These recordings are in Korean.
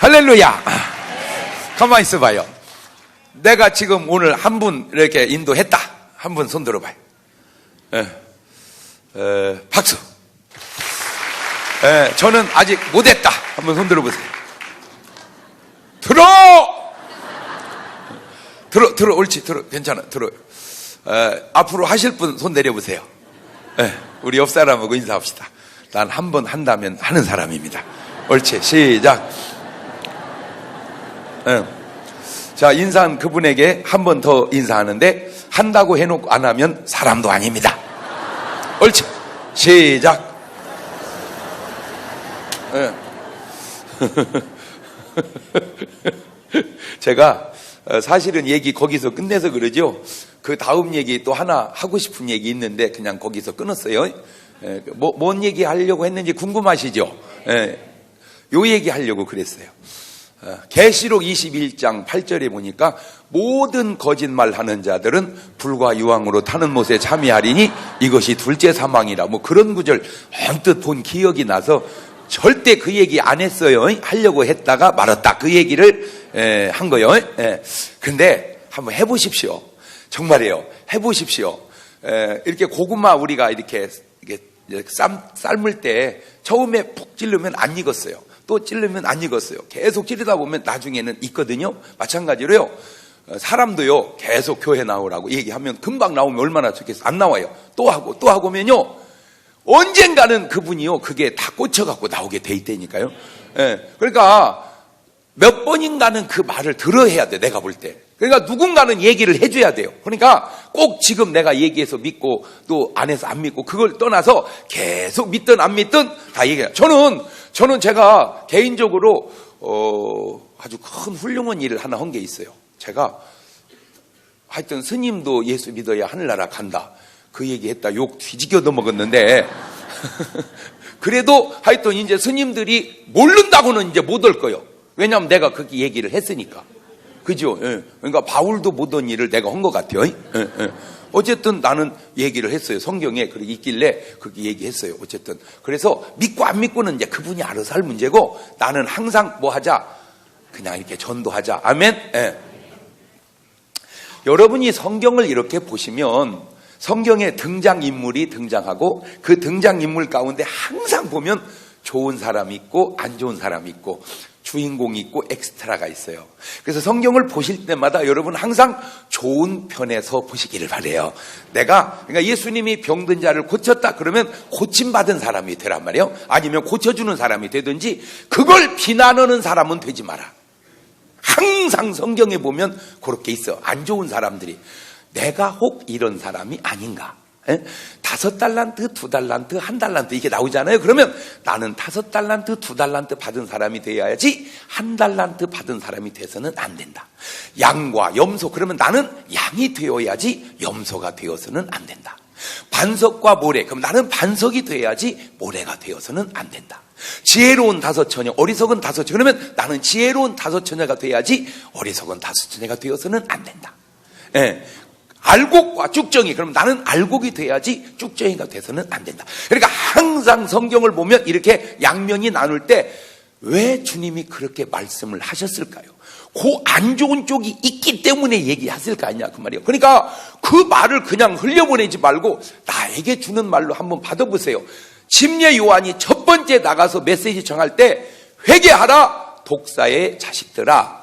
할렐루야. 가만히 있어봐요. 내가 지금 오늘 한 분 이렇게 인도했다. 한 분 손 들어봐요. 박수. 저는 아직 못했다. 한번 손 들어보세요. 들어, 옳지, 들어, 괜찮아, 들어. 앞으로 하실 분 손 내려보세요. 우리 옆 사람하고 인사합시다. 난 한 번 한다면 하는 사람입니다. 옳지, 시작. 자, 인사한 그분에게 한 번 더 인사하는데, 한다고 해놓고 안 하면 사람도 아닙니다. 옳지, 시작. 제가 사실은 얘기 거기서 끝내서 그러죠. 그 다음 얘기 또 하나 하고 싶은 얘기 있는데 그냥 거기서 끊었어요. 뭔 얘기 하려고 했는지 궁금하시죠? 요 얘기 하려고 그랬어요. 계시록 21장 8절에 보니까 모든 거짓말하는 자들은 불과 유황으로 타는 못에 참여하리니 이것이 둘째 사망이라, 뭐 그런 구절 언뜻 본 기억이 나서 절대 그 얘기 안 했어요. 하려고 했다가 말았다. 그 얘기를 한 거예요. 근데 한번 해보십시오. 정말이에요. 해보십시오. 이렇게 고구마 우리가 이렇게 삶을 때 처음에 푹 찌르면 안 익었어요. 또 찌르면 안 익었어요. 계속 찌르다 보면 나중에는 익거든요. 마찬가지로요. 사람도요. 계속 교회 나오라고 얘기하면 금방 나오면 얼마나 좋겠어요. 안 나와요. 또 하고면요. 언젠가는 그분이요. 그게 다 꽂혀갖고 나오게 돼 있다니까요. 그러니까 몇 번인가는 그 말을 들어야 돼. 내가 볼 때. 그러니까 누군가는 얘기를 해줘야 돼요. 그러니까 꼭 지금 내가 얘기해서 믿고 또 안 해서 안 믿고 그걸 떠나서 계속 믿든 안 믿든 다 얘기해요. 저는 제가 개인적으로 아주 큰 훌륭한 일을 하나 한 게 있어요. 제가 하여튼 스님도 예수 믿어야 하늘나라 간다. 그 얘기했다. 욕 뒤지겨 넘어갔는데 그래도 하여튼 이제 스님들이 모른다고는 이제 못 올 거예요. 왜냐하면 내가 그렇게 얘기를 했으니까. 그죠? 그러니까 바울도 못한 일을 내가 한 것 같아요. 어쨌든 나는 얘기를 했어요. 성경에 그렇게 있길래 그렇게 얘기했어요. 어쨌든. 그래서 믿고 안 믿고는 이제 그분이 알아서 할 문제고 나는 항상 뭐 하자? 그냥 이렇게 전도하자. 아멘? 여러분이 성경을 이렇게 보시면 성경에 등장인물이 등장하고 그 등장인물 가운데 항상 보면 좋은 사람이 있고 안 좋은 사람이 있고 주인공이 있고 엑스트라가 있어요. 그래서 성경을 보실 때마다 여러분 항상 좋은 편에서 보시기를 바래요. 그러니까 예수님이 병든 자를 고쳤다 그러면 고침받은 사람이 되란 말이에요. 아니면 고쳐주는 사람이 되든지 그걸 비난하는 사람은 되지 마라. 항상 성경에 보면 그렇게 있어. 안 좋은 사람들이. 내가 혹 이런 사람이 아닌가? 5달란트, 2달란트, 1달란트 이게 나오잖아요. 그러면 나는 5달란트, 2달란트 받은 사람이 되어야지 1달란트 받은 사람이 돼서는 안 된다. 양과 염소, 그러면 나는 양이 되어야지 염소가 되어서는 안 된다. 반석과 모래, 그럼 나는 반석이 되어야지 모래가 되어서는 안 된다. 지혜로운 5처녀, 어리석은 5처녀, 그러면 나는 지혜로운 5처녀가 돼야지 어리석은 5처녀가 되어서는 안 된다. 알곡과 쭉정이, 그럼 나는 알곡이 돼야지 쭉정이가 돼서는 안 된다. 그러니까 항상 성경을 보면 이렇게 양면이 나눌 때 왜 주님이 그렇게 말씀을 하셨을까요? 그 안 좋은 쪽이 있기 때문에 얘기하실 거 아니냐 그 말이에요. 그러니까 그 말을 그냥 흘려보내지 말고 나에게 주는 말로 한번 받아보세요. 침례 요한이 첫 번째 나가서 메시지 전할 때 회개하라 독사의 자식들아,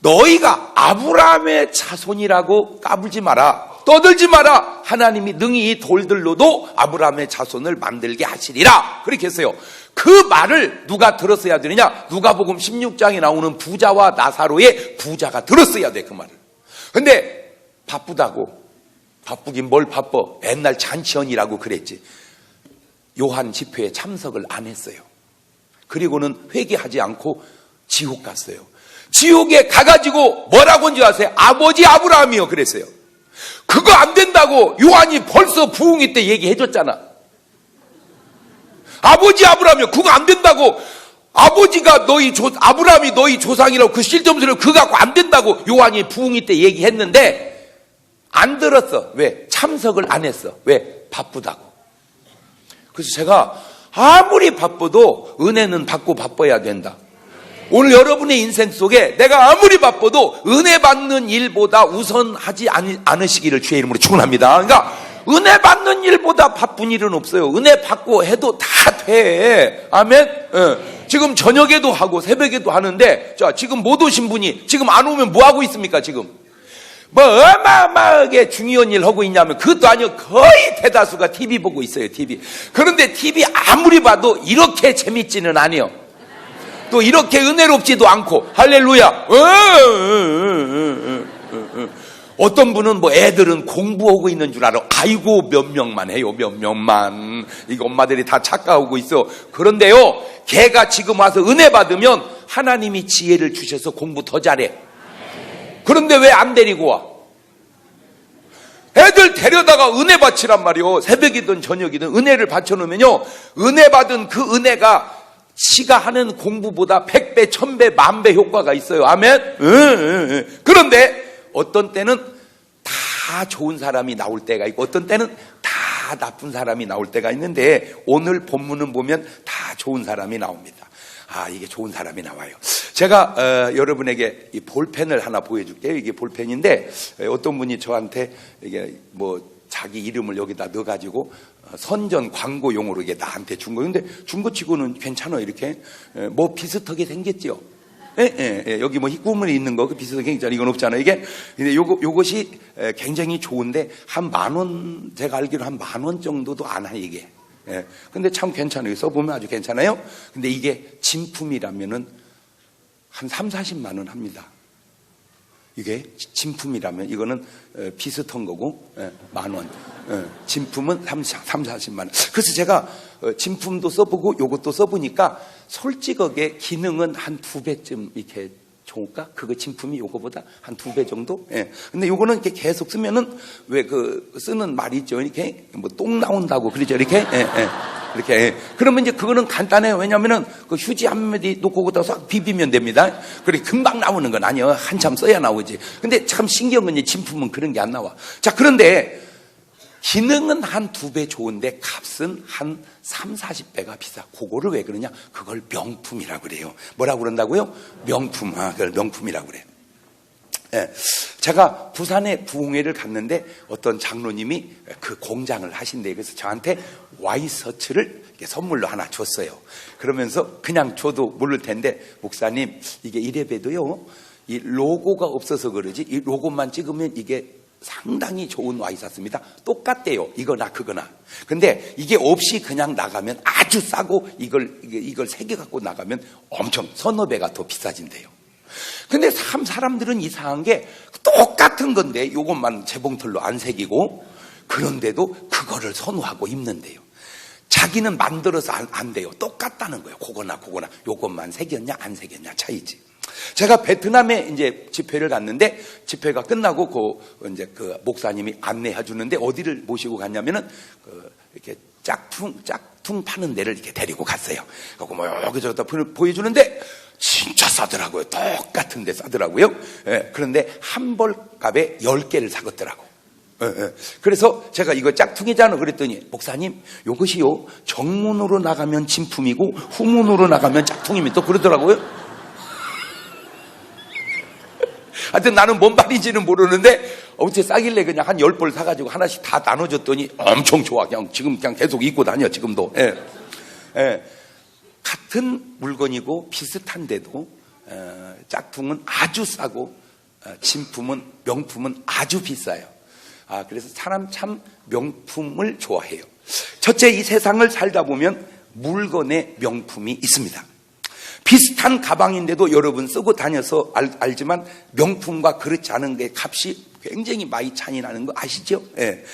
너희가 아브라함의 자손이라고 까불지 마라. 떠들지 마라. 하나님이 능히 이 돌들로도 아브라함의 자손을 만들게 하시리라. 그렇게 했어요. 그 말을 누가 들었어야 되느냐? 누가복음 16장에 나오는 부자와 나사로의 부자가 들었어야 돼, 그 말을. 근데 바쁘긴 뭘 바빠. 맨날 잔치연이라고 그랬지. 요한 집회에 참석을 안 했어요. 그리고는 회개하지 않고 지옥 갔어요. 지옥에 가가지고 뭐라고 한지 아세요? 아버지 아브라함이요 그랬어요. 그거 안 된다고 요한이 벌써 부흥회 때 얘기해줬잖아. 아버지 아브라함이요 그거 안 된다고, 아버지가 아브라함이 너희 조상이라고 그 실점수를 그거 갖고 안 된다고 요한이 부흥회 때 얘기했는데 안 들었어. 왜? 참석을 안 했어. 왜? 바쁘다고. 그래서 제가 아무리 바빠도 은혜는 받고 바빠야 된다. 오늘 여러분의 인생 속에 내가 아무리 바빠도 은혜 받는 일보다 우선하지 않으시기를 주의 이름으로 축원합니다. 그러니까 은혜 받는 일보다 바쁜 일은 없어요. 은혜 받고 해도 다 돼. 아멘. 지금 저녁에도 하고 새벽에도 하는데, 자, 지금 못 오신 분이 지금 안 오면 뭐 하고 있습니까? 지금 뭐 어마어마하게 중요한 일 하고 있냐면 그것도 아니요. 거의 대다수가 TV 보고 있어요. TV. 그런데 TV 아무리 봐도 이렇게 재밌지는 않아요. 또 이렇게 은혜롭지도 않고. 할렐루야. 어떤 분은 뭐 애들은 공부하고 있는 줄 알아. 아이고 몇 명만 해요. 몇 명만. 이거 엄마들이 다 착각하고 있어. 그런데요, 걔가 지금 와서 은혜 받으면 하나님이 지혜를 주셔서 공부 더 잘해. 그런데 왜 안 데리고 와? 애들 데려다가 은혜 바치란 말이요. 새벽이든 저녁이든 은혜를 바쳐놓으면요, 은혜 받은 그 은혜가 지가 하는 공부보다 100배, 1000배, 10,000배 효과가 있어요. 아멘? 그런데 어떤 때는 다 좋은 사람이 나올 때가 있고 어떤 때는 다 나쁜 사람이 나올 때가 있는데, 오늘 본문은 보면 다 좋은 사람이 나옵니다. 아, 이게 좋은 사람이 나와요. 제가 여러분에게 이 볼펜을 하나 보여줄게요. 이게 볼펜인데, 어떤 분이 저한테 이게 뭐 자기 이름을 여기다 넣어가지고 선전 광고용으로 이게 나한테 준 거예요. 근데 준 거 치고는 괜찮아요. 이렇게 뭐 비슷하게 생겼죠. 여기 뭐 희구물이 있는 거 그 비슷하게 생겼잖아요. 이건 없잖아요. 이게 근데 요것이 굉장히 좋은데 한 10,000원, 제가 알기로 한 10,000원 정도도 안 해 이게. 근데 참 괜찮아요. 써보면 아주 괜찮아요. 근데 이게 진품이라면은 한 30-40만 원 합니다. 이게 진품이라면 이거는 비슷한 거고 10,000원. 진품은 30-40만 원. 그래서 제가 진품도 써보고 요것도 써보니까 솔직하게 기능은 한 2배쯤 이렇게 좋을까? 그거 진품이 요거보다 한 2배 정도? 근데 요거는 이렇게 계속 쓰면은 왜 그 쓰는 말이 있죠. 이렇게 뭐 똥 나온다고 그러죠. 이렇게. 이렇게. 그러면 이제 그거는 간단해요. 왜냐면은 그 휴지 한 마디 놓고 거기다 싹 비비면 됩니다. 그래 금방 나오는 건 아니에요. 한참 써야 나오지. 근데 참 신기한 건 이제 진품은 그런 게 안 나와. 자, 그런데 기능은 한 2배 좋은데 값은 한 30-40배가 비싸. 그거를 왜 그러냐? 그걸 명품이라고 그래요. 뭐라고 그런다고요? 명품. 그걸 명품이라고 그래요. 제가 부산에 부흥회를 갔는데 어떤 장로님이 그 공장을 하신대요. 그래서 저한테 와이셔츠를 선물로 하나 줬어요. 그러면서 그냥 줘도 모를 텐데, 목사님 이게 이래봬도요, 이 로고가 없어서 그러지 이 로고만 찍으면 이게 상당히 좋은 와이셔츠입니다. 똑같대요. 이거나 그거나. 근데 이게 없이 그냥 나가면 아주 싸고 이걸 새겨 갖고 나가면 엄청 서너 배가 더 비싸진대요. 근데 사람들은 이상한 게 똑같은 건데 이것만 재봉틀로 안 새기고, 그런데도 그거를 선호하고 입는데요. 자기는 만들어서 안 돼요. 똑같다는 거예요. 그거나 요것만 새겼냐 안 새겼냐 차이지. 제가 베트남에 이제 집회를 갔는데, 집회가 끝나고 이제 그 목사님이 안내해 주는데 어디를 모시고 갔냐면은 이렇게 짝퉁 파는 데를 이렇게 데리고 갔어요. 그리고 뭐 여기저기 보여주는데 진짜 싸더라고요. 똑같은 데 싸더라고요. 그런데 한 벌값에 10개를 사겠더라고. 그래서 제가 이거 짝퉁이잖아 그랬더니, 목사님 이것이요 정문으로 나가면 진품이고 후문으로 나가면 짝퉁입니다. 또 그러더라고요. 하여튼 나는 뭔 말인지는 모르는데 어째 싸길래 그냥 한 10벌 사가지고 하나씩 다 나눠줬더니 엄청 좋아. 지금 그냥 계속 입고 다녀 지금도. 같은 물건이고 비슷한데도 짝퉁은 아주 싸고 진품은, 명품은 아주 비싸요. 그래서 사람 참 명품을 좋아해요. 첫째, 이 세상을 살다 보면 물건에 명품이 있습니다. 비슷한 가방인데도 여러분 쓰고 다녀서 알지만 명품과 그렇지 않은 게 값이 굉장히 많이 차이 나는 거 아시죠?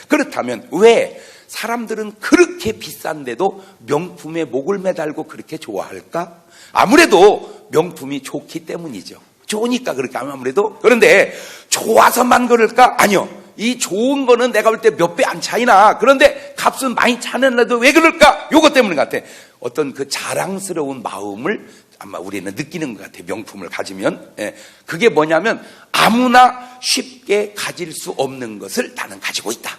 그렇다면 왜 사람들은 그렇게 비싼데도 명품에 목을 매달고 그렇게 좋아할까? 아무래도 명품이 좋기 때문이죠. 좋으니까 그렇게 아무래도. 그런데 좋아서만 그럴까? 아니요. 이 좋은 거는 내가 볼 때 몇 배 안 차이나. 그런데 값은 많이 차는데도 왜 그럴까? 요것 때문 같아. 어떤 그 자랑스러운 마음을 아마 우리는 느끼는 것 같아요. 명품을 가지면. 그게 뭐냐면 아무나 쉽게 가질 수 없는 것을 나는 가지고 있다.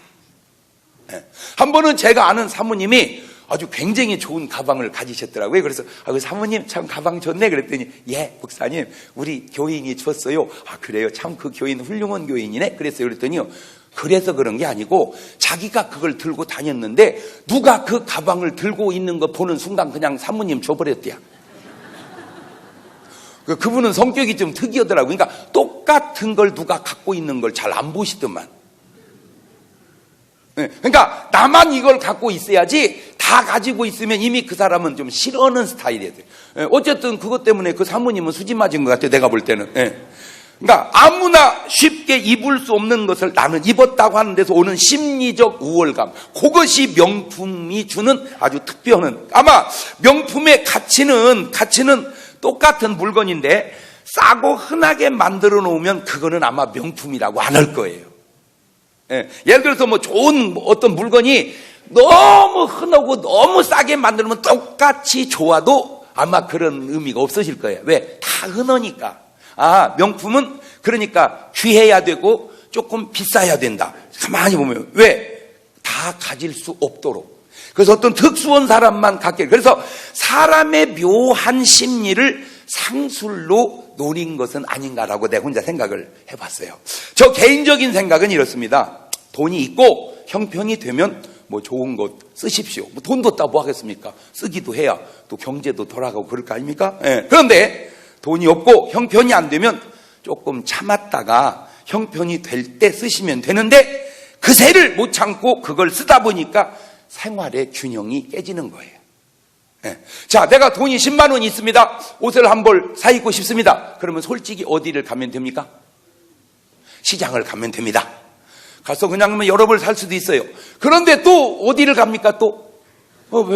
한 번은 제가 아는 사모님이 아주 굉장히 좋은 가방을 가지셨더라고요. 그래서 사모님 참 가방 좋네 그랬더니 예 목사님 우리 교인이 줬어요. 아 그래요? 참 그 교인 훌륭한 교인이네 그랬어요. 그랬더니요 그래서 그런 게 아니고 자기가 그걸 들고 다녔는데 누가 그 가방을 들고 있는 거 보는 순간 그냥 사모님 줘버렸대요. 그분은 성격이 좀 특이하더라고요. 그러니까 똑같은 걸 누가 갖고 있는 걸 잘 안 보시더만. 그러니까 나만 이걸 갖고 있어야지 다 가지고 있으면 이미 그 사람은 좀 싫어하는 스타일이에요. 어쨌든 그것 때문에 그 사모님은 수지 맞은 것 같아요. 내가 볼 때는. 그러니까 아무나 쉽게 입을 수 없는 것을 나는 입었다고 하는 데서 오는 심리적 우월감, 그것이 명품이 주는 아주 특별한, 아마 명품의 가치는 똑같은 물건인데 싸고 흔하게 만들어 놓으면 그거는 아마 명품이라고 안 할 거예요. 예를 들어서 뭐 좋은 어떤 물건이 너무 흔하고 너무 싸게 만들면 똑같이 좋아도 아마 그런 의미가 없어질 거예요. 왜? 다 흔하니까. 아, 명품은 그러니까 귀해야 되고 조금 비싸야 된다. 가만히 보면 왜? 다 가질 수 없도록. 그래서 어떤 특수한 사람만 갖게. 그래서 사람의 묘한 심리를 상술로 노린 것은 아닌가라고 내가 혼자 생각을 해봤어요. 저 개인적인 생각은 이렇습니다. 돈이 있고 형편이 되면 뭐 좋은 것 쓰십시오. 뭐 돈도 없다 뭐 하겠습니까? 쓰기도 해야 또 경제도 돌아가고 그럴 거 아닙니까? 그런데 돈이 없고 형편이 안 되면 조금 참았다가 형편이 될 때 쓰시면 되는데 그새를 못 참고 그걸 쓰다 보니까 생활의 균형이 깨지는 거예요. 자, 내가 돈이 10만 원이 있습니다. 옷을 한 벌 사 입고 싶습니다. 그러면 솔직히 어디를 가면 됩니까? 시장을 가면 됩니다. 가서 그냥 여러 벌 살 수도 있어요. 그런데 또 어디를 갑니까? 또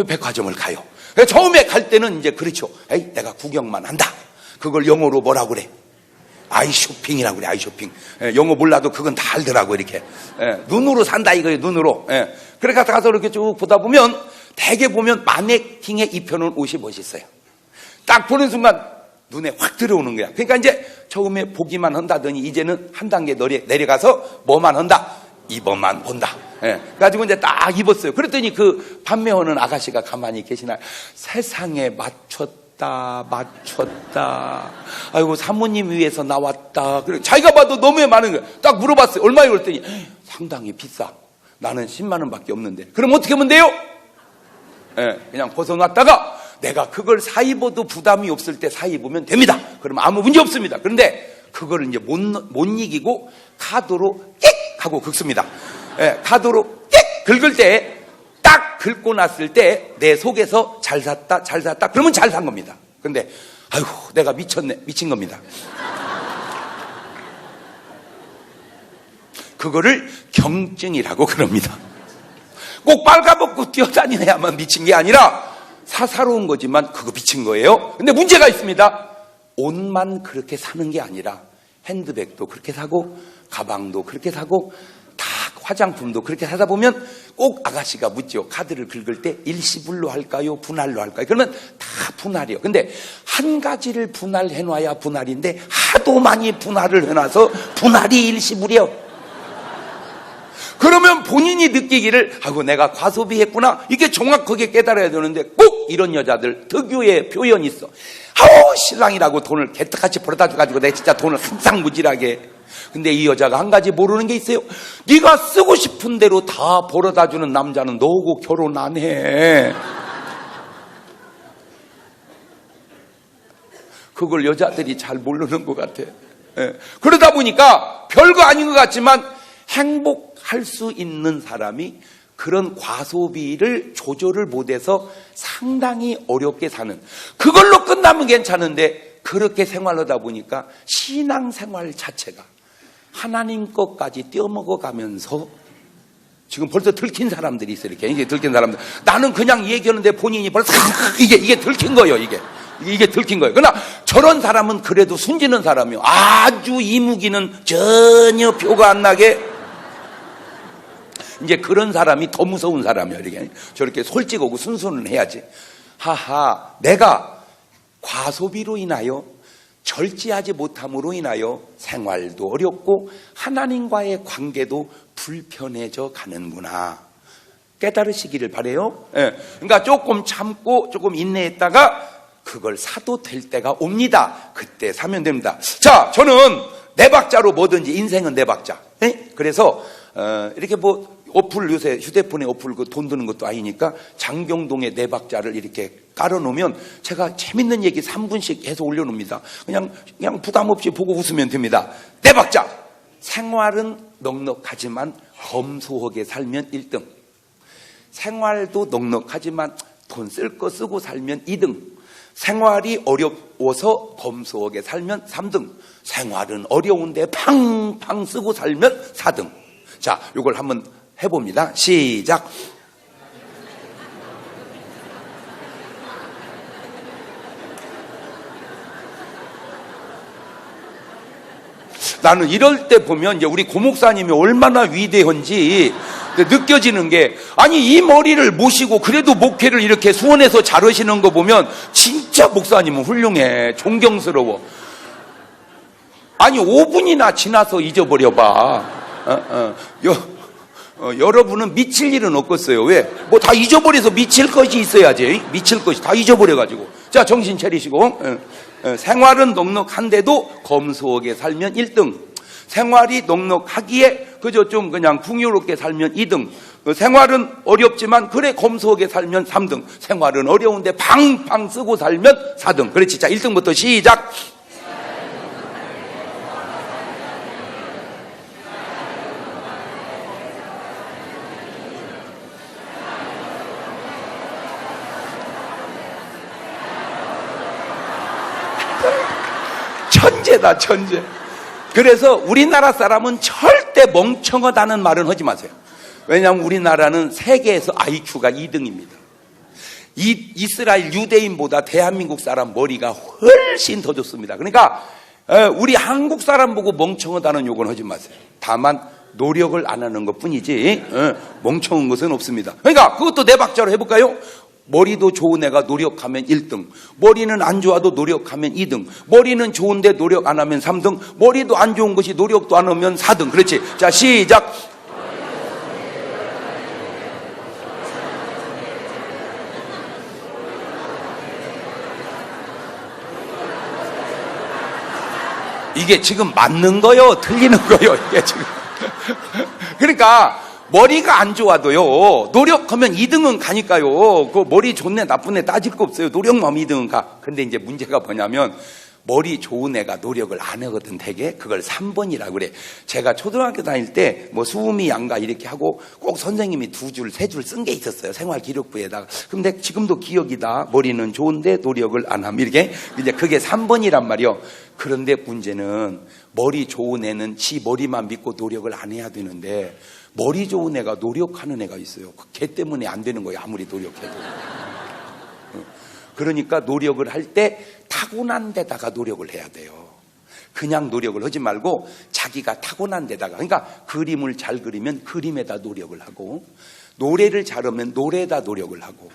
백화점을 가요. 처음에 갈 때는 이제 그렇죠. 에이, 내가 구경만 한다. 그걸 영어로 뭐라고 그래? 아이쇼핑이라고 그래. 아이쇼핑. 영어 몰라도 그건 다 알더라고 이렇게. 눈으로 산다 이거예요. 눈으로. 그래 가서 이렇게 쭉 보다 보면 대개 보면 마네킹에 입혀놓은 옷이 멋있어요. 딱 보는 순간 눈에 확 들어오는 거야. 그러니까 이제 처음에 보기만 한다더니 이제는 한 단계 내려가서 뭐만 한다? 입어만 본다. 그래가지고 이제 딱 입었어요. 그랬더니 그 판매하는 아가씨가 가만히 계시나 세상에 맞췄다. 아이고 사모님 위해서 나왔다. 그래 자기가 봐도 너무 많은 거야. 딱 물어봤어요. 얼마에 그랬더니 상당히 비싸. 나는 10만 원밖에 없는데. 그럼 어떻게 하면 돼요? 그냥 벗어놨다가 내가 그걸 사 입어도 부담이 없을 때 사 입으면 됩니다. 그러면 아무 문제 없습니다. 그런데 그거를 이제 못 이기고 카드로 끽 하고 긁습니다. 카드로 끽 긁을 때 딱 긁고 났을 때 내 속에서 잘 샀다 그러면 잘 산 겁니다. 근데 아이고 내가 미친 겁니다. 그거를 경증이라고 그럽니다. 꼭 빨가벗고 뛰어다니야만 미친 게 아니라 사사로운 거지만 그거 미친 거예요. 근데 문제가 있습니다. 옷만 그렇게 사는 게 아니라 핸드백도 그렇게 사고 가방도 그렇게 사고 다 화장품도 그렇게 사다 보면 꼭 아가씨가 묻죠. 카드를 긁을 때 일시불로 할까요? 분할로 할까요? 그러면 다 분할이요. 근데 한 가지를 분할해놔야 분할인데 하도 많이 분할을 해놔서 분할이 일시불이요. 그러면 본인이 느끼기를 아이고 내가 과소비했구나 이게 정확하게 깨달아야 되는데 꼭 이런 여자들 특유의 표현이 있어. 아우 신랑이라고 돈을 개떡같이 벌어다 줘가지고 내가 진짜 돈을 항상 무질하게. 근데 이 여자가 한 가지 모르는 게 있어요. 네가 쓰고 싶은 대로 다 벌어다 주는 남자는 너하고 결혼 안 해. 그걸 여자들이 잘 모르는 것 같아. 그러다 보니까 별거 아닌 것 같지만 행복할 수 있는 사람이 그런 과소비를 조절을 못해서 상당히 어렵게 사는, 그걸로 끝나면 괜찮은데 그렇게 생활하다 보니까 신앙생활 자체가 하나님 것까지 떼어먹어 가면서 지금 벌써 들킨 사람들이 있어요. 이렇게 이게 들킨 사람들. 나는 그냥 얘기하는데 본인이 벌써 이게 들킨 거예요. 이게 들킨 거예요. 그러나 저런 사람은 그래도 순지는 사람이요. 아주 이무기는 전혀 표가 안 나게. 이제 그런 사람이 더 무서운 사람이에요. 이렇게 저렇게 솔직하고 순수는 해야지. 하하, 내가 과소비로 인하여 절제하지 못함으로 인하여 생활도 어렵고 하나님과의 관계도 불편해져 가는구나. 깨달으시기를 바라요. 예. 그러니까 조금 참고 조금 인내했다가 그걸 사도 될 때가 옵니다. 그때 사면 됩니다. 자, 저는 네 박자로 뭐든지 인생은 네 박자. 예? 그래서 이렇게 뭐 어플 요새 휴대폰에 어플 그 돈 드는 것도 아니니까 장경동의 네 박자를 이렇게 깔아놓으면 제가 재밌는 얘기 3분씩 해서 올려놓습니다. 그냥 부담 없이 보고 웃으면 됩니다. 네 박자. 생활은 넉넉하지만 검소하게 살면 1등. 생활도 넉넉하지만 돈 쓸 거 쓰고 살면 2등. 생활이 어려워서 검소하게 살면 3등. 생활은 어려운데 팡팡 쓰고 살면 4등. 자, 이걸 한번 해봅니다. 시작. 나는 이럴 때 보면 이제 우리 고목사님이 얼마나 위대한지 느껴지는 게, 아니 이 머리를 모시고 그래도 목회를 이렇게 수원에서 잘하시는 거 보면 진짜 목사님은 훌륭해. 존경스러워. 아니 5분이나 지나서 잊어버려봐. 여러분은 미칠 일은 없겠어요. 왜? 뭐 다 잊어버려서 미칠 것이 있어야지. 미칠 것이 다 잊어버려가지고. 자, 정신 차리시고. 생활은 넉넉한데도 검소하게 살면 1등. 생활이 넉넉하기에 그저 좀 그냥 풍요롭게 살면 2등. 생활은 어렵지만 그래 검소하게 살면 3등. 생활은 어려운데 팡팡 쓰고 살면 4등. 그렇지. 자, 1등부터 시작. 천재다, 천재. 그래서 우리나라 사람은 절대 멍청하다는 말은 하지 마세요. 왜냐하면 우리나라는 세계에서 IQ가 2등입니다. 이스라엘 유대인보다 대한민국 사람 머리가 훨씬 더 좋습니다. 그러니까 우리 한국 사람 보고 멍청하다는 욕은 하지 마세요. 다만 노력을 안 하는 것 뿐이지 멍청한 것은 없습니다. 그러니까 그것도 네 박자로 해볼까요? 머리도 좋은 애가 노력하면 1등. 머리는 안 좋아도 노력하면 2등. 머리는 좋은데 노력 안 하면 3등. 머리도 안 좋은 것이 노력도 안 하면 4등. 그렇지. 자, 시작. 이게 지금 맞는 거요? 틀리는 거요? 이게 지금. 그러니까 머리가 안 좋아도요, 노력하면 2등은 가니까요. 그 머리 좋네 나쁘네 따질 거 없어요. 노력만 2등은 가. 근데 이제 문제가 뭐냐면 머리 좋은 애가 노력을 안 하거든. 되게 그걸 3번이라고 그래. 제가 초등학교 다닐 때 뭐 수음이 양가 이렇게 하고 꼭 선생님이 2줄 3줄 쓴 게 있었어요. 생활기록부에다가. 근데 지금도 기억이다. 머리는 좋은데 노력을 안 함. 이렇게 이제 그게 3번이란 말이요. 그런데 문제는 머리 좋은 애는 지 머리만 믿고 노력을 안 해야 되는데 머리 좋은 애가 노력하는 애가 있어요. 걔 때문에 안 되는 거예요. 아무리 노력해도. 그러니까 노력을 할 때 타고난 데다가 노력을 해야 돼요. 그냥 노력을 하지 말고 자기가 타고난 데다가. 그러니까 그림을 잘 그리면 그림에다 노력을 하고, 노래를 잘하면 노래에다 노력을 하고,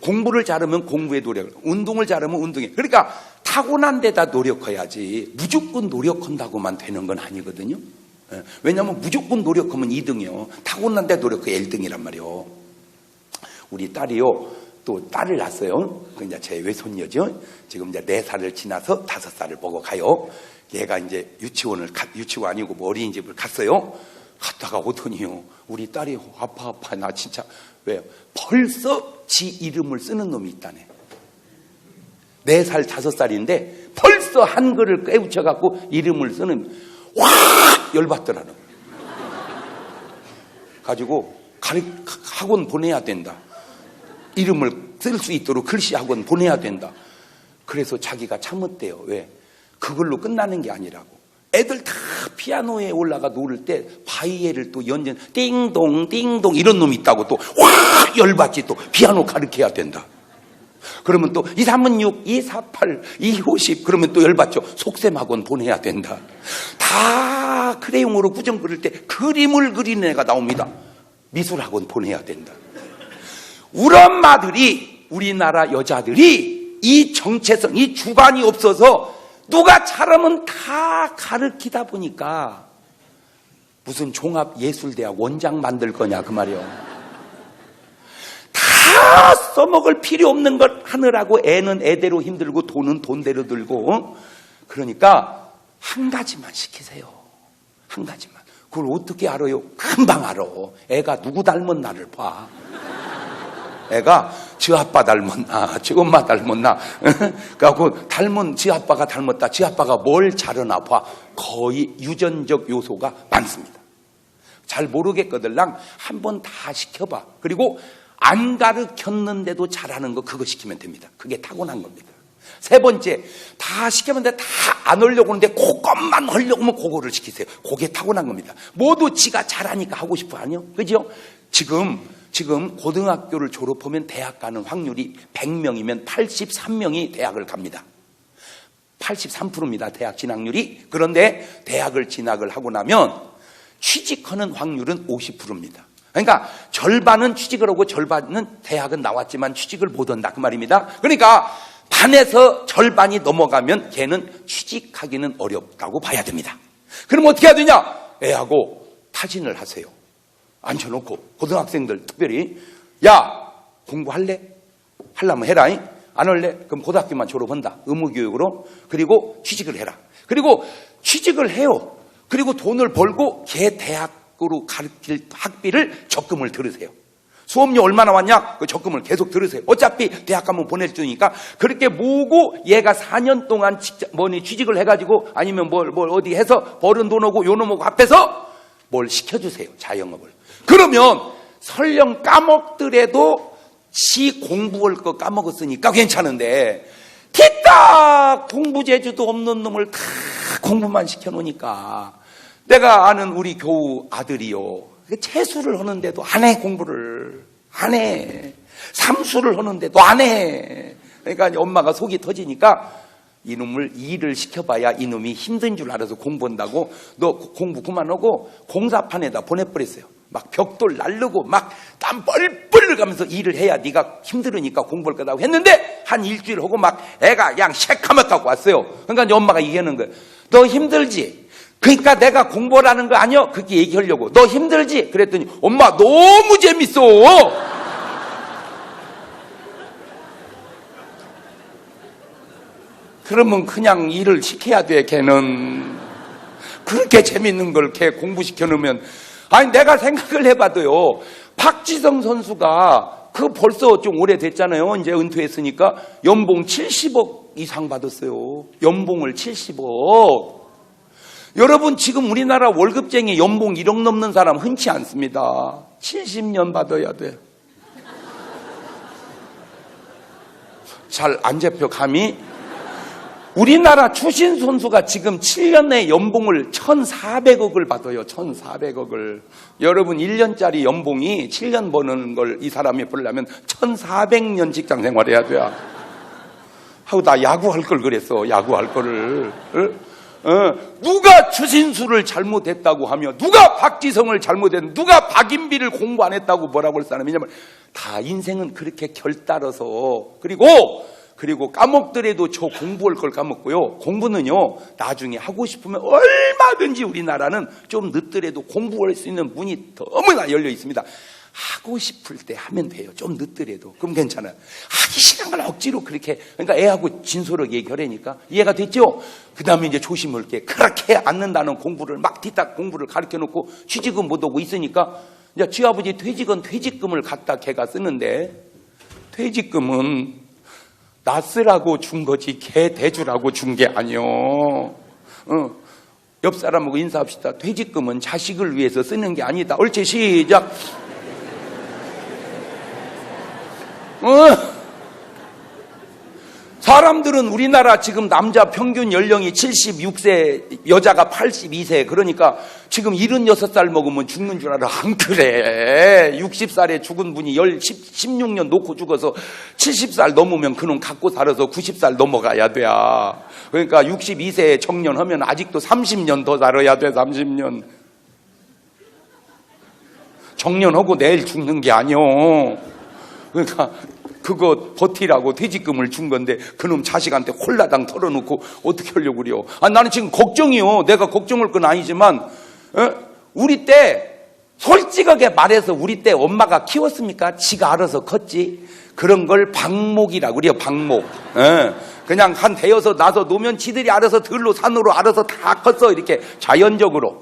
공부를 잘하면 공부에 노력을, 운동을 잘하면 운동에. 그러니까 타고난 데다 노력해야지 무조건 노력한다고만 되는 건 아니거든요. 왜냐하면 무조건 노력하면 2등이요. 타고난 데 노력해 1등이란 말이요. 우리 딸이요, 또 딸을 낳았어요. 그 이제 제 외손녀죠. 지금 이제 4살을 지나서 5살을 보고 가요. 얘가 이제 유치원이고 뭐 어린이집을 갔어요. 갔다가 오더니요, 우리 딸이 아파 나 진짜. 왜요? 벌써 지 이름을 쓰는 놈이 있다네. 4살 5살인데 벌써 한글을 깨우쳐갖고 이름을 쓰는, 와 열받더라는. 가지고 학원 보내야 된다. 이름을 쓸 수 있도록 글씨 학원 보내야 된다. 그래서 자기가 참았대요. 왜? 그걸로 끝나는 게 아니라고. 애들 다 피아노에 올라가 노를 때 바이엘을 또 연전 띵동 띵동 이런 놈이 있다고 또 확 열받지. 또 피아노 가르쳐야 된다. 그러면 또 236, 248, 250 그러면 또 열받죠. 속셈학원 보내야 된다. 다 크레용으로 구정 그릴 때 그림을 그리는 애가 나옵니다. 미술학원 보내야 된다. 우리 엄마들이, 우리나라 여자들이 이 정체성, 이 주관이 없어서 누가 잘하면 다 가르치다 보니까 무슨 종합예술대학 원장 만들 거냐 그 말이요. 다 써먹을 필요 없는 것 하느라고 애는 애대로 힘들고 돈은 돈대로 들고. 그러니까 한 가지만 시키세요. 한 가지만. 그걸 어떻게 알아요? 금방 알아. 애가 누구 닮았나를 봐. 애가 지 아빠 닮았나, 지 엄마 닮았나. 그래갖고 지 아빠가 닮았다. 지 아빠가 뭘 잘하나 봐. 거의 유전적 요소가 많습니다. 잘 모르겠거들랑 한번 다 시켜봐. 그리고 안 가르쳤는데도 잘하는 거 그거 시키면 됩니다. 그게 타고난 겁니다. 세 번째, 다 시켰는데 다 안 하려고 하는데 그것만 하려고 하면 그거를 시키세요. 그게 타고난 겁니다. 모두 지가 잘하니까 하고 싶어 하죠. 그죠? 지금 고등학교를 졸업하면 대학 가는 확률이 100명이면 83명이 대학을 갑니다. 83%입니다. 대학 진학률이. 그런데 대학을 진학을 하고 나면 취직하는 확률은 50%입니다. 그러니까 절반은 취직을 하고 절반은 대학은 나왔지만 취직을 못 한다 그 말입니다. 그러니까 반에서 절반이 넘어가면 걔는 취직하기는 어렵다고 봐야 됩니다. 그럼 어떻게 해야 되냐? 애하고 타진을 하세요. 앉혀놓고 고등학생들 특별히 야 공부할래? 하려면 해라. 안 할래? 그럼 고등학교만 졸업한다. 의무교육으로. 그리고 취직을 해라. 그리고 취직을 해요. 그리고 돈을 벌고 걔 대학으로 가르칠 학비를 적금을 들으세요. 수업료 얼마나 왔냐? 그 적금을 계속 들으세요. 어차피 대학 가면 보내주니까 그렇게 모으고 얘가 4년 동안 취직을 해가지고 아니면 뭘 어디 해서 벌은 돈하고 요놈하고 합해서 뭘 시켜주세요. 자영업을. 그러면 설령 까먹더라도 지 공부할 거 까먹었으니까 괜찮은데 뒤딱 공부 재주도 없는 놈을 다 공부만 시켜놓으니까 내가 아는 우리 교우 아들이요. 재수를 하는데도 안 해, 공부를. 안 해. 삼수를 하는데도 안 해. 그러니까 엄마가 속이 터지니까 이놈을 일을 시켜봐야 이놈이 힘든 줄 알아서 공부한다고 너 공부 그만하고 공사판에다 보내버렸어요. 막 벽돌 날르고 막 땀 뻘뻘 가면서 일을 해야 네가 힘들으니까 공부할 거라고 했는데 한 일주일 하고 막 애가 그냥 쉐카막 갖고 왔어요. 그러니까 이제 엄마가 얘기하는 거예요. 너 힘들지? 그러니까 내가 공부하라는 거 아니야? 그렇게 얘기하려고. 너 힘들지? 그랬더니 엄마 너무 재밌어. 그러면 그냥 일을 시켜야 돼. 걔는 그렇게 재밌는 걸 걔 공부시켜 놓으면. 아니 내가 생각을 해봐도요, 박지성 선수가 그 벌써 좀 오래됐잖아요. 이제 은퇴했으니까 연봉 70억 이상 받았어요. 연봉을 70억. 여러분 지금 우리나라 월급쟁이 연봉 1억 넘는 사람 흔치 않습니다. 70년 받아야 돼. 잘 안 잡혀 감이? 우리나라 추신 선수가 지금 7년 내 연봉을 1,400억을 받아요. 1,400억을. 여러분 1년짜리 연봉이 7년 버는 걸 이 사람이 벌려면 1,400년 직장 생활해야 돼요. 하고 나 야구할 걸 그랬어. 야구할 거를. 누가 추신수를 잘못했다고 하며 누가 박지성을 잘못했는데 누가 박인비를 공부 안 했다고 뭐라고 할 사람이냐면 다 인생은 그렇게 결따라서 그리고 까먹더라도 저 공부할 걸 까먹고요. 공부는요 나중에 하고 싶으면 얼마든지 우리나라는 좀 늦더라도 공부할 수 있는 문이 너무나 열려 있습니다. 하고 싶을 때 하면 돼요. 좀 늦더라도. 그럼 괜찮아요. 하기 싫은 걸 억지로 그렇게. 그러니까 애하고 진솔하게 얘기하려니까 이해가 됐죠? 그 다음에 이제 조심할게. 그렇게 않는다는 공부를 막 뒤딱 공부를 가르쳐 놓고 취직은 못 오고 있으니까 이제 지 아버지 퇴직금을 갖다 걔가 쓰는데 퇴직금은 나 쓰라고 준 거지 걔 대주라고 준 게 아니요. 옆 사람하고 인사합시다. 퇴직금은 자식을 위해서 쓰는 게 아니다. 옳지 시작. 사람들은 우리나라 지금 남자 평균 연령이 76세, 여자가 82세. 그러니까 지금 76살 먹으면 죽는 줄 알아. 안 그래. 60살에 죽은 분이 16년 놓고 죽어서 70살 넘으면 그놈 갖고 살아서 90살 넘어가야 돼. 그러니까 62세에 청년하면 아직도 30년 더 살아야 돼. 30년. 청년하고 내일 죽는 게 아니오. 그러니까 그거 버티라고 퇴직금을 준 건데 그놈 자식한테 홀라당 털어놓고 어떻게 하려고 그래요? 나는 지금 걱정이요. 내가 걱정할 건 아니지만 우리 때 솔직하게 말해서 우리 때 엄마가 키웠습니까? 지가 알아서 컸지. 그런 걸 방목이라고 그래요. 방목. 그냥 한 대여섯 나서 놓으면 지들이 알아서 들로 산으로 알아서 다 컸어. 이렇게 자연적으로.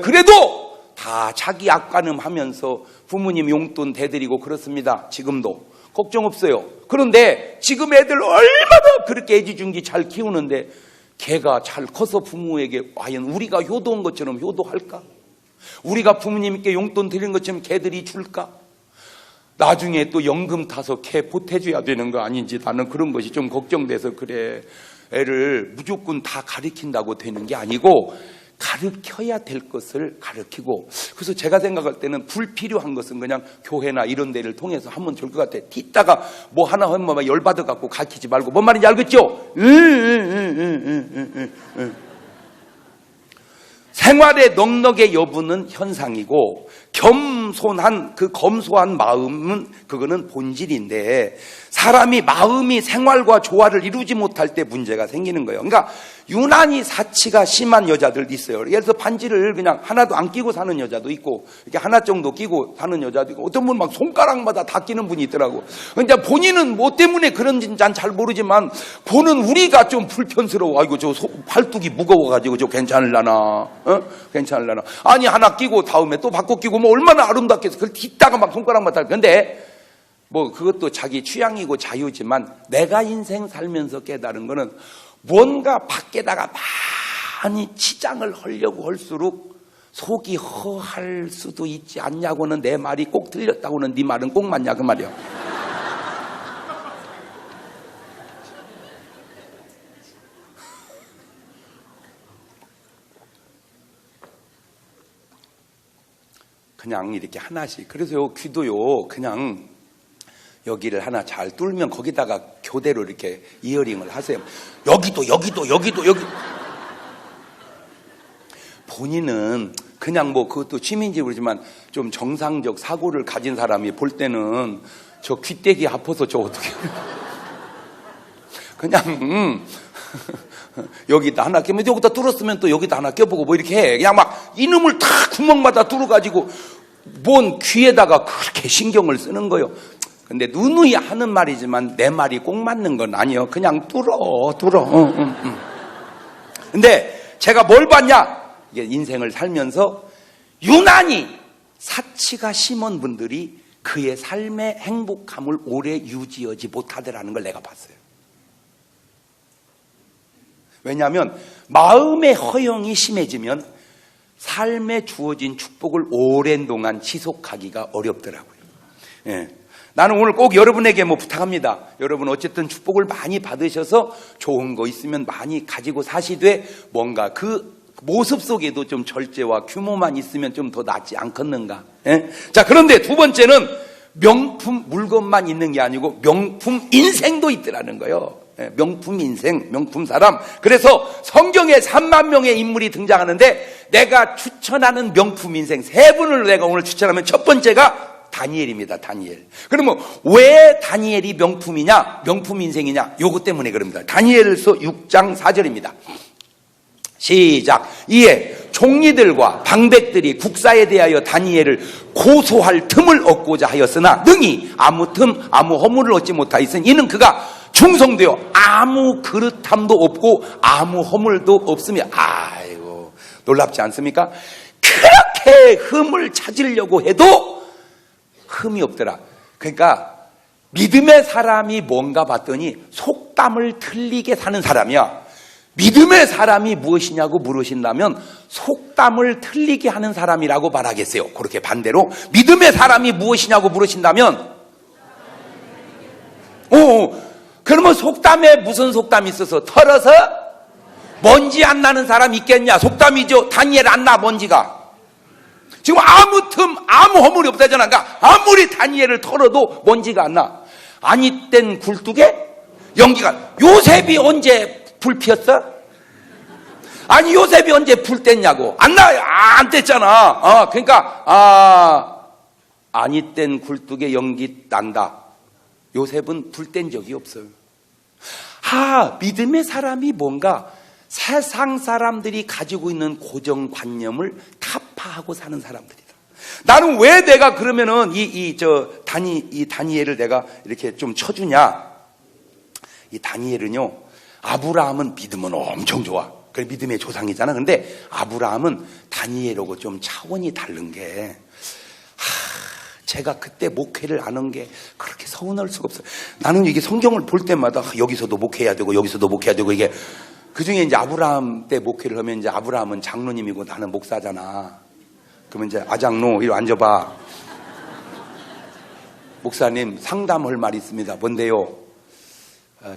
그래도 다 자기 앞가늠하면서 부모님 용돈 대드리고 그렇습니다. 지금도 걱정 없어요. 그런데 지금 애들 얼마나 그렇게 애지중지 잘 키우는데 걔가 잘 커서 부모에게 과연 우리가 효도한 것처럼 효도할까? 우리가 부모님께 용돈 드린 것처럼 걔들이 줄까? 나중에 또 연금 타서 걔 보태줘야 되는 거 아닌지 나는 그런 것이 좀 걱정돼서 그래. 애를 무조건 다 가르친다고 되는 게 아니고 가르쳐야 될 것을 가르치고, 그래서 제가 생각할 때는 불필요한 것은 그냥 교회나 이런 데를 통해서 하면 좋을 것 같아. 뒤따가 뭐 하나 하면 막 열받아갖고 가르치지 말고. 뭔 말인지 알겠죠? 생활의 넉넉의 여부는 현상이고 겸손한 그 검소한 마음은 그거는 본질인데, 사람이 마음이 생활과 조화를 이루지 못할 때 문제가 생기는 거예요. 그러니까 유난히 사치가 심한 여자들도 있어요. 예를 들어서 반지를 그냥 하나도 안 끼고 사는 여자도 있고, 이렇게 하나 정도 끼고 사는 여자도 있고, 어떤 분은 막 손가락마다 다 끼는 분이 있더라고. 근데 본인은 뭐 때문에 그런지는 난 잘 모르지만 보는 우리가 좀 불편스러워. 아이고 저 팔뚝이 무거워가지고 저 괜찮을라나? 괜찮을라나? 아니 하나 끼고 다음에 또 바꿔 끼고 뭐 얼마나 아름답게 해서 그걸 뒷다가 막 손가락마다. 근데 뭐 그것도 자기 취향이고 자유지만 내가 인생 살면서 깨달은 거는 뭔가 밖에다가 많이 치장을 하려고 할수록 속이 허할 수도 있지 않냐고는 내 말이 꼭 틀렸다고는 네 말은 꼭 맞냐 그 말이야. 그냥 이렇게 하나씩. 그래서요 귀도요 그냥 여기를 하나 잘 뚫으면 거기다가 교대로 이렇게 이어링을 하세요. 여기도. 본인은 그냥 뭐 그것도 취미인지 모르지만 좀 정상적 사고를 가진 사람이 볼 때는 저 귀때기 아파서 저 어떻게 그냥 여기다 하나 끼면 여기다 뚫었으면 또 여기다 하나 껴보고 뭐 이렇게 해. 그냥 막 이놈을 다 구멍마다 뚫어가지고 뭔 귀에다가 그렇게 신경을 쓰는 거예요. 근데 누누이 하는 말이지만 내 말이 꼭 맞는 건 아니에요. 그냥 뚫어. 근데 제가 뭘 봤냐? 이게 인생을 살면서 유난히 사치가 심한 분들이 그의 삶의 행복함을 오래 유지하지 못하더라는 걸 내가 봤어요. 왜냐하면 마음의 허영이 심해지면 삶에 주어진 축복을 오랜 동안 지속하기가 어렵더라고요. 예. 나는 오늘 꼭 여러분에게 뭐 부탁합니다. 여러분 어쨌든 축복을 많이 받으셔서 좋은 거 있으면 많이 가지고 사시되 뭔가 그 모습 속에도 좀 절제와 규모만 있으면 좀 더 낫지 않겠는가. 예? 자, 그런데 두 번째는 명품 물건만 있는 게 아니고 명품 인생도 있더라는 거예요. 예, 명품 인생, 명품 사람. 그래서 성경에 3만 명의 인물이 등장하는데 내가 추천하는 명품 인생 3분을 내가 오늘 추천하면 첫 번째가 다니엘입니다. 다니엘. 그러면 왜 다니엘이 명품이냐, 명품 인생이냐? 요거 때문에 그럽니다. 다니엘서 6장 4절입니다. 시작. 이에 총리들과 방백들이 국사에 대하여 다니엘을 고소할 틈을 얻고자 하였으나 능히 아무 틈 아무 허물을 얻지 못하였으니 이는 그가 충성되어 아무 그릇함도 없고 아무 허물도 없으며. 아이고 놀랍지 않습니까? 그렇게 흠을 찾으려고 해도 흠이 없더라. 그러니까 믿음의 사람이 뭔가 봤더니 속담을 틀리게 사는 사람이야. 믿음의 사람이 무엇이냐고 물으신다면 속담을 틀리게 하는 사람이라고 말하겠어요. 그렇게 반대로 믿음의 사람이 무엇이냐고 물으신다면 그러면 속담에 무슨 속담이 있어서 털어서 먼지 안 나는 사람 있겠냐? 속담이죠. 다니엘 안 나 먼지가. 지금 아무 틈 아무 허물이 없다잖아. 그러니까 아무리 다니엘을 털어도 먼지가 안 나. 아니 땐 굴뚝에 연기가. 요셉이 언제 불 피웠어? 아니 요셉이 언제 불 뗐냐고. 안 나요. 안 뗐잖아. 그러니까 아니 땐 굴뚝에 연기 난다. 요셉은 불 뗀 적이 없어요. 믿음의 사람이 뭔가 세상 사람들이 가지고 있는 고정관념을 타파 하고 사는 사람들이다. 나는 왜 내가 그러면은 이 다니엘을 내가 이렇게 좀 쳐주냐? 이 다니엘은요, 아브라함은 믿음은 엄청 좋아. 그 믿음의 조상이잖아. 근데 아브라함은 다니엘하고 좀 차원이 다른 게, 제가 그때 목회를 안 한 게 그렇게 서운할 수가 없어요. 나는 이게 성경을 볼 때마다 여기서도 목회해야 되고 여기서도 목회해야 되고, 이게 그 중에 이제 아브라함 때 목회를 하면 이제 아브라함은 장로님이고 나는 목사잖아. 그러면 이제 아장로 이리 앉아봐. 목사님 상담할 말이 있습니다. 뭔데요?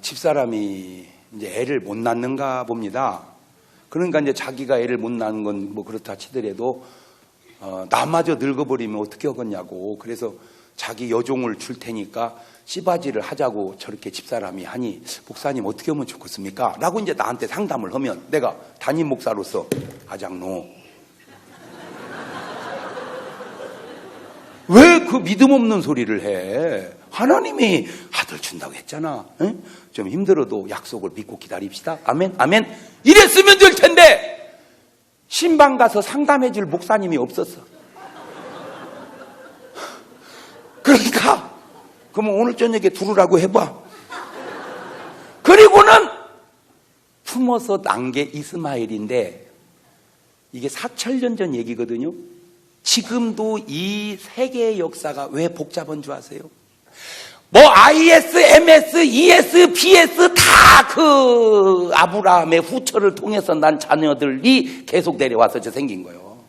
집사람이 이제 애를 못 낳는가 봅니다. 그러니까 이제 자기가 애를 못 낳는 건 뭐 그렇다 치더라도 나마저 늙어버리면 어떻게 하겠냐고. 그래서 자기 여종을 줄 테니까 씨바지를 하자고 저렇게 집사람이 하니, 목사님 어떻게 하면 좋겠습니까? 라고 이제 나한테 상담을 하면 내가 담임 목사로서, 아장로, 왜 그 믿음 없는 소리를 해? 하나님이 아들 준다고 했잖아. 에? 좀 힘들어도 약속을 믿고 기다립시다. 아멘, 아멘. 이랬으면 될 텐데 신방 가서 상담해 줄 목사님이 없었어. 그러니까 그러면 오늘 저녁에 두르라고 해봐. 그리고는 품어서 난 게 이스마엘인데, 이게 4,000년 전 얘기거든요. 지금도 이 세계의 역사가 왜 복잡한 줄 아세요? 뭐 IS, MS, ES, BS 다 그 아브라함의 후처를 통해서 난 자녀들이 계속 내려와서 생긴 거예요.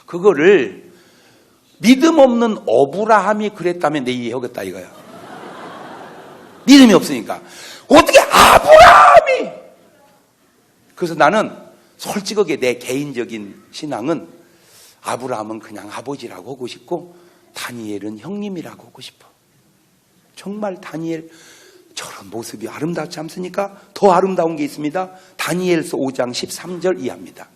그거를 믿음 없는 어브라함이 그랬다면 내 이해하겠다 이거야. 믿음이 없으니까. 어떻게 아브라함이! 그래서 나는 솔직하게 내 개인적인 신앙은 아브라함은 그냥 아버지라고 하고 싶고 다니엘은 형님이라고 하고 싶어. 정말 다니엘 저런 모습이 아름답지 않습니까? 더 아름다운 게 있습니다. 다니엘서 5장 13절 이하입니다.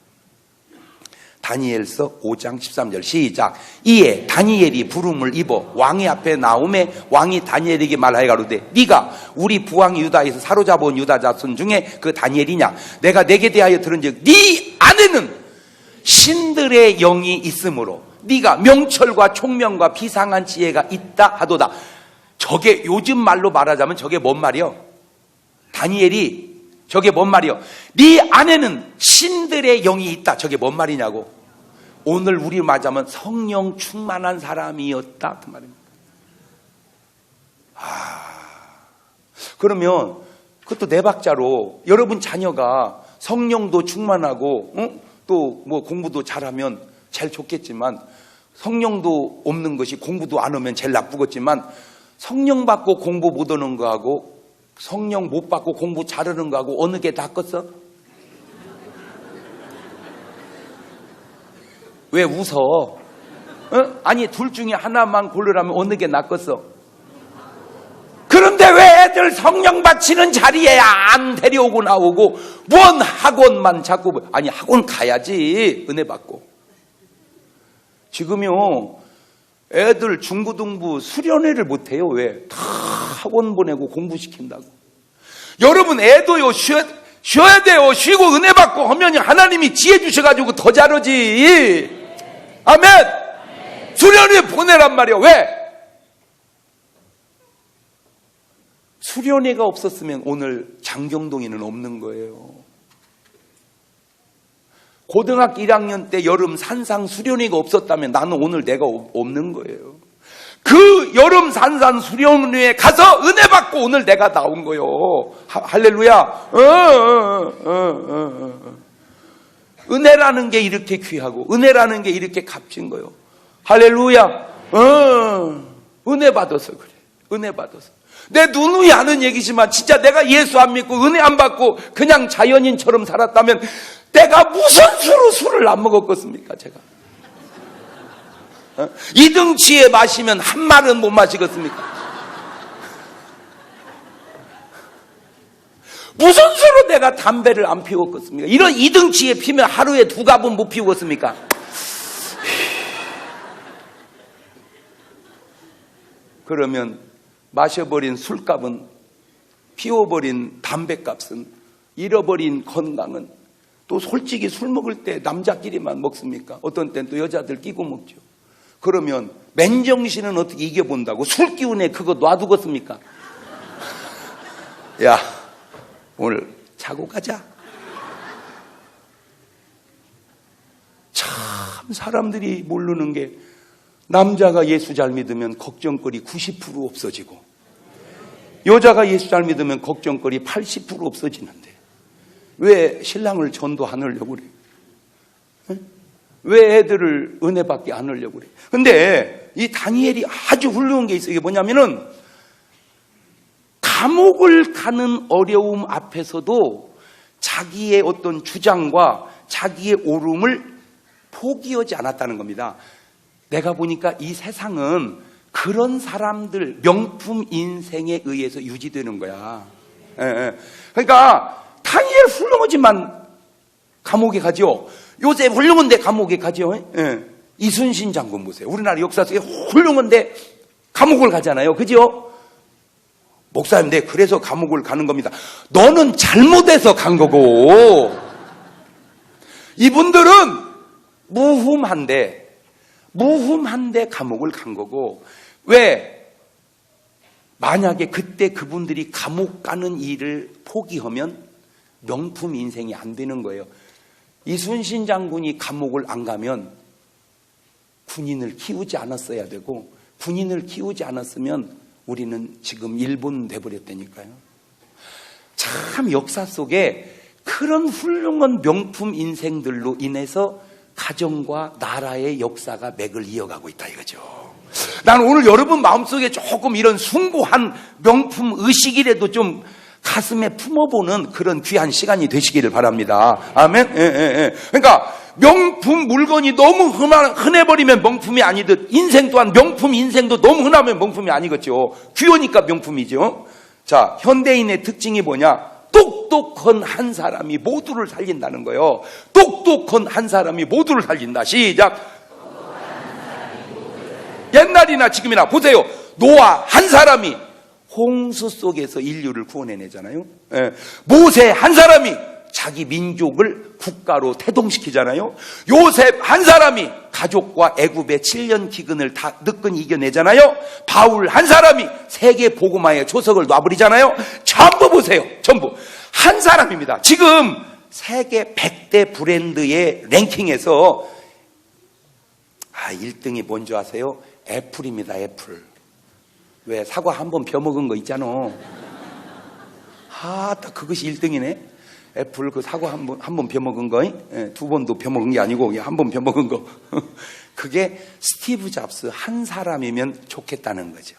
다니엘서 5장 13절 시작. 이에 다니엘이 부름을 입어 왕의 앞에 나오매 왕이 다니엘에게 말하여 가로되 네가 우리 부왕 유다에서 사로잡아온 유다 자손 중에 그 다니엘이냐? 내가 내게 대하여 들은즉 네 안에는 신들의 영이 있으므로 네가 명철과 총명과 비상한 지혜가 있다 하도다. 저게 요즘 말로 말하자면 저게 뭔 말이요? 다니엘이 저게 뭔 말이요? 네 안에는 신들의 영이 있다. 저게 뭔 말이냐고. 오늘 우리 말하자면 성령 충만한 사람이었다 그 말입니다. 그러면 그것도 네 박자로 여러분 자녀가 성령도 충만하고 또 뭐 공부도 잘하면 제일 좋겠지만, 성령도 없는 것이 공부도 안 하면 제일 나쁘겠지만, 성령 받고 공부 못 하는 거하고 성령 못 받고 공부 잘하는 거하고 어느 게 낫겠어? 왜 웃어? 아니 둘 중에 하나만 고르라면 어느 게 낫겠어? 그런데 왜 애들 성령 바치는 자리에 안 데려오고 나오고 뭔 학원만 자꾸, 아니 학원 가야지 은혜 받고. 지금요 애들 중고등부 수련회를 못해요. 왜? 다 학원 보내고 공부시킨다고. 여러분 애도요 쉬어야 돼요. 쉬고 은혜 받고 하면 하나님이 지혜 주셔가지고 더 잘하지. 아멘. 수련회 보내란 말이야. 왜? 수련회가 없었으면 오늘 장경동이는 없는 거예요. 고등학교 1학년 때 여름 산상 수련회가 없었다면 나는 오늘 내가 없는 거예요. 그 여름 산상 수련회에 가서 은혜 받고 오늘 내가 나온 거예요. 할렐루야. 은혜라는 게 이렇게 귀하고 은혜라는 게 이렇게 값진 거예요. 할렐루야. 은혜 받아서 그래. 은혜 받아서. 내 누누이 아는 얘기지만 진짜 내가 예수 안 믿고 은혜 안 받고 그냥 자연인처럼 살았다면 내가 무슨 수로 술을 안 먹었겠습니까? 제가 2등치에 마시면 한 말은 못 마시겠습니까? 무슨 수로 내가 담배를 안 피웠겠습니까? 이런 2등치에 피면 하루에 2갑은 못 피우겠습니까? 그러면 마셔버린 술값은, 피워버린 담배값은, 잃어버린 건강은, 또 솔직히 술 먹을 때 남자끼리만 먹습니까? 어떤 때는 또 여자들 끼고 먹죠. 그러면 맨정신은 어떻게 이겨본다고 술 기운에 그거 놔두겠습니까? 야, 오늘 자고 가자. 참 사람들이 모르는 게 남자가 예수 잘 믿으면 걱정거리 90% 없어지고 여자가 예수 잘 믿으면 걱정거리 80% 없어지는데 왜 신랑을 전도 안 하려고 그래? 왜 애들을 은혜 받게 안 하려고 그래? 근데 이 다니엘이 아주 훌륭한 게 있어요. 이게 뭐냐면은 감옥을 가는 어려움 앞에서도 자기의 어떤 주장과 자기의 옳음을 포기하지 않았다는 겁니다. 내가 보니까 이 세상은 그런 사람들 명품 인생에 의해서 유지되는 거야. 그러니까 다니엘 훌륭하지만 감옥에 가죠. 요셉 훌륭한데 감옥에 가죠. 이순신 장군 보세요. 우리나라 역사 속에 훌륭한데 감옥을 가잖아요. 그죠? 목사님, 네, 그래서 감옥을 가는 겁니다. 너는 잘못해서 간 거고 이분들은 무흠한데 감옥을 간 거고 왜? 만약에 그때 그분들이 감옥 가는 일을 포기하면 명품 인생이 안 되는 거예요. 이순신 장군이 감옥을 안 가면 군인을 키우지 않았어야 되고 군인을 키우지 않았으면 우리는 지금 일본 돼버렸다니까요. 참 역사 속에 그런 훌륭한 명품 인생들로 인해서 가정과 나라의 역사가 맥을 이어가고 있다 이거죠. 나는 오늘 여러분 마음속에 조금 이런 숭고한 명품 의식이라도 좀 가슴에 품어보는 그런 귀한 시간이 되시기를 바랍니다. 아멘. 그러니까 명품 물건이 너무 흔해버리면 명품이 아니듯 인생 또한 명품 인생도 너무 흔하면 명품이 아니겠죠. 귀하니까 명품이죠. 자, 현대인의 특징이 뭐냐? 똑똑한 한 사람이 모두를 살린다는 거예요. 똑똑한 한 사람이 모두를 살린다. 시작. 옛날이나 지금이나 보세요. 노아 한 사람이 홍수 속에서 인류를 구원해내잖아요. 모세 한 사람이 자기 민족을 국가로 태동시키잖아요. 요셉 한 사람이 가족과 애굽의 7년 기근을 다 느끈히 이겨내잖아요. 바울 한 사람이 세계 복음화의 초석을 놔버리잖아요. 전부 보세요. 전부 한 사람입니다. 지금 세계 100대 브랜드의 랭킹에서 1등이 뭔지 아세요? 애플입니다. 애플. 왜 사과 한 번 벼먹은 거 있잖아. 딱 그것이 1등이네. 애플 그 사과 한 번 벼먹은 거, 두 번도 벼먹은 게 아니고 한 번 벼먹은 거. 그게 스티브 잡스 한 사람이면 좋겠다는 거죠.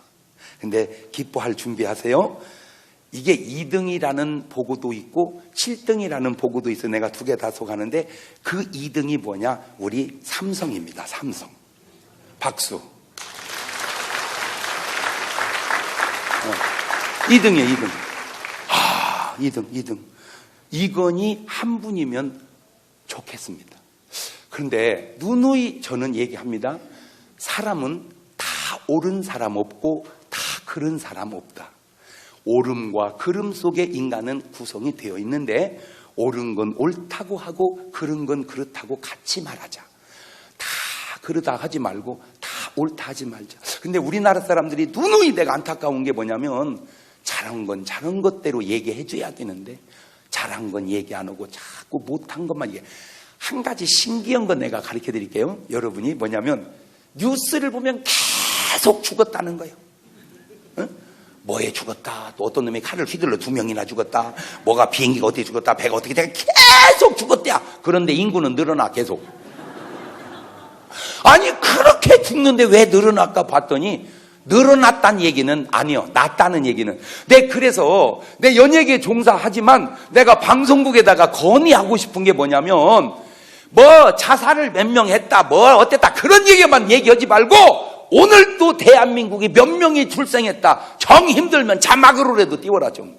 근데 기뻐할 준비하세요. 이게 2등이라는 보고도 있고 7등이라는 보고도 있어. 내가 두 개 다 속하는데 그 2등이 뭐냐? 우리 삼성입니다. 삼성. 박수. 2등이에요, 2등. 2등. 이건희 한 분이면 좋겠습니다. 그런데 누누이 저는 얘기합니다. 사람은 다 옳은 사람 없고 다 그른 사람 없다. 옳음과 그름 속에 인간은 구성이 되어 있는데 옳은 건 옳다고 하고 그른 건 그렇다고 같이 말하자. 다 그러다 하지 말고 다 옳다 하지 말자. 근데 우리나라 사람들이 누누이 내가 안타까운 게 뭐냐면 잘한 건 잘한 것대로 얘기해 줘야 되는데 잘한 건 얘기 안 하고 자꾸 못한 것만 얘기해. 한 가지 신기한 건 내가 가르쳐 드릴게요. 여러분이 뭐냐면 뉴스를 보면 계속 죽었다는 거예요. 뭐에 죽었다, 또 어떤 놈이 칼을 휘둘러 2명이나 죽었다, 뭐가 비행기가 어떻게 죽었다, 배가 어떻게 돼, 계속 죽었대야. 그런데 인구는 늘어나 계속. 아니 그렇게 죽는데 왜 늘어날까 봤더니 늘어났다는 얘기는 아니요, 낫다는 얘기는. 그래서 내 연예계에 종사하지만 내가 방송국에다가 건의하고 싶은 게 뭐냐면 뭐 자살을 몇 명 했다, 뭐 어땠다 그런 얘기만 얘기하지 말고 오늘 또 대한민국이 몇 명이 출생했다, 정 힘들면 자막으로라도 띄워라 좀.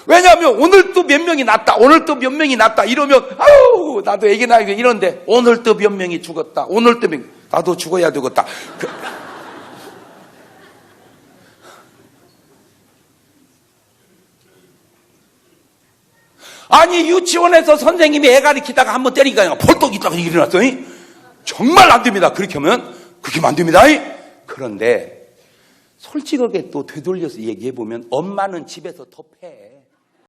왜냐하면 오늘 또 몇 명이 났다, 오늘 또 몇 명이 났다 이러면 아유 나도 애기 나이고 이런데 오늘 또 몇 명이 죽었다, 오늘 또 나도 죽어야 되겠다. 아니 유치원에서 선생님이 애 가리키다가 한번 때리니까 그냥 벌떡 있다가 일어났어요. 정말 안 됩니다. 그렇게 하면 그렇게 안 됩니다. 그런데 솔직하게 또 되돌려서 얘기해 보면 엄마는 집에서 더 패.